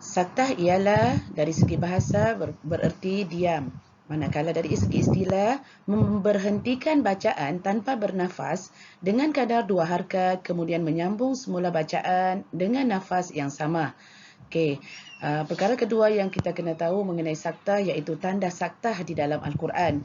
Saktah ialah dari segi bahasa bererti diam. Manakala dari segi istilah, memberhentikan bacaan tanpa bernafas dengan kadar 2 harakat kemudian menyambung semula bacaan dengan nafas yang sama. Okey, perkara kedua yang kita kena tahu mengenai saktah iaitu tanda saktah di dalam Al-Quran.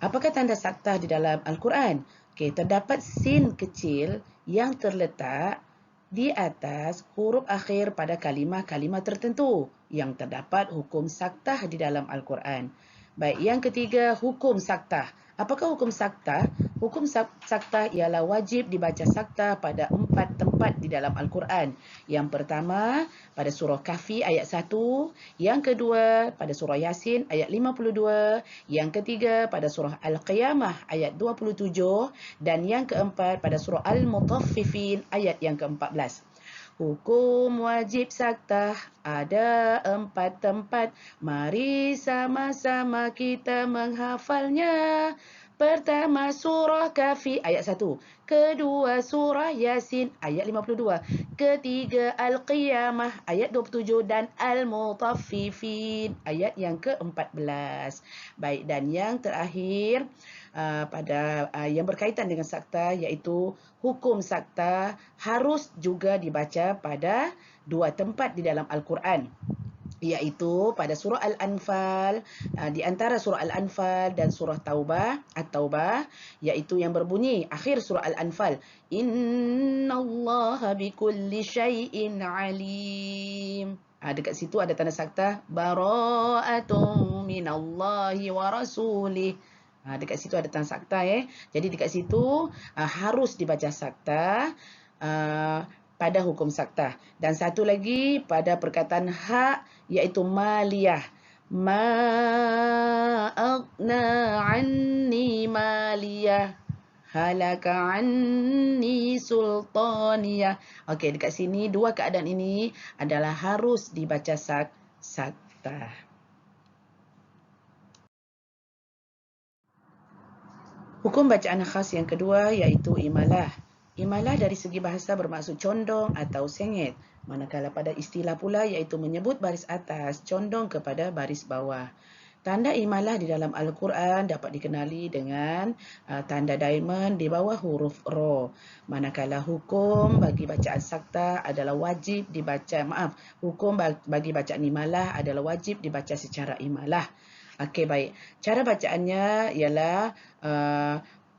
Apakah tanda saktah di dalam Al-Quran? Okey, terdapat sin kecil yang terletak di atas huruf akhir pada kalimah-kalimah tertentu yang terdapat hukum saktah di dalam Al-Quran. Baik, yang ketiga, hukum saktah. Apakah hukum saktah? Hukum saktah ialah wajib dibaca saktah pada 4 tempat di dalam Al-Quran. Yang pertama, pada surah Kahfi ayat 1. Yang kedua, pada surah Yasin ayat 52. Yang ketiga, pada surah Al-Qiyamah ayat 27. Dan yang keempat, pada surah Al-Mutaffifin ayat yang ke-14. Hukum wajib saktah ada 4 tempat. Mari sama-sama kita menghafalnya. Pertama, surah Kahfi ayat 1. Kedua, surah Yasin ayat 52. Ketiga, Al-Qiyamah ayat 27 dan Al-Mutaffifin ayat yang ke-14. Baik, dan yang terakhir pada yang berkaitan dengan saktah iaitu hukum saktah harus juga dibaca pada 2 tempat di dalam Al-Quran, iaitu pada surah Al-Anfal, di antara surah Al-Anfal dan surah At-Taubah, iaitu yang berbunyi akhir surah Al-Anfal, innallaha bikulli syai'in alim. Dekat situ ada tanda saktah bara'atun minallahi wa rasulih. Dekat situ ada tanda saktah. Jadi dekat situ harus dibaca saktah pada hukum saktah. Dan satu lagi pada perkataan hak iaitu maliyah. Ma aghna anni maliyah. Halaka anni sultaniyah. Okey, dekat sini dua keadaan ini adalah harus dibaca saktah. Hukum bacaan khas yang kedua iaitu imalah. Imalah dari segi bahasa bermaksud condong atau sengit. Manakala pada istilah pula iaitu menyebut baris atas condong kepada baris bawah. Tanda imalah di dalam Al-Quran dapat dikenali dengan tanda diamond di bawah huruf Ra. Manakala hukum bagi bacaan saktah adalah wajib dibaca, hukum bagi bacaan imalah adalah wajib dibaca secara imalah. Okey, baik. Cara bacaannya ialah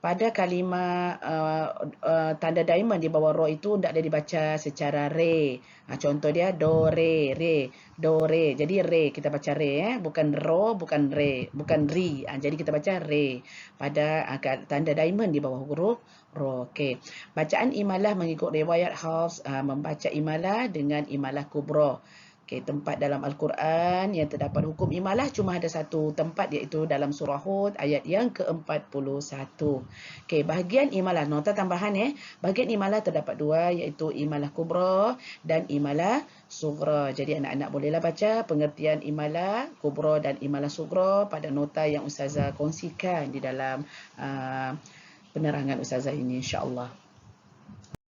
pada kalimah tanda diamond di bawah ra itu tidak ada dibaca secara re. Contoh dia do re, do re. Jadi re kita baca re, bukan ro, bukan re, bukan ri. Jadi kita baca re pada tanda diamond di bawah huruf ra. Okey. Bacaan imalah mengikut riwayat Hafs membaca imalah dengan imalah kubra. Okay, tempat dalam Al-Quran yang terdapat hukum imalah cuma ada satu tempat iaitu dalam surah Hud ayat yang ke-41. Okay, bahagian imalah, nota tambahan bahagian imalah terdapat dua iaitu imalah kubra dan imalah sugra. Jadi anak-anak bolehlah baca pengertian imalah kubra dan imalah sugra pada nota yang Ustazah kongsikan di dalam penerangan Ustazah ini, insya-Allah.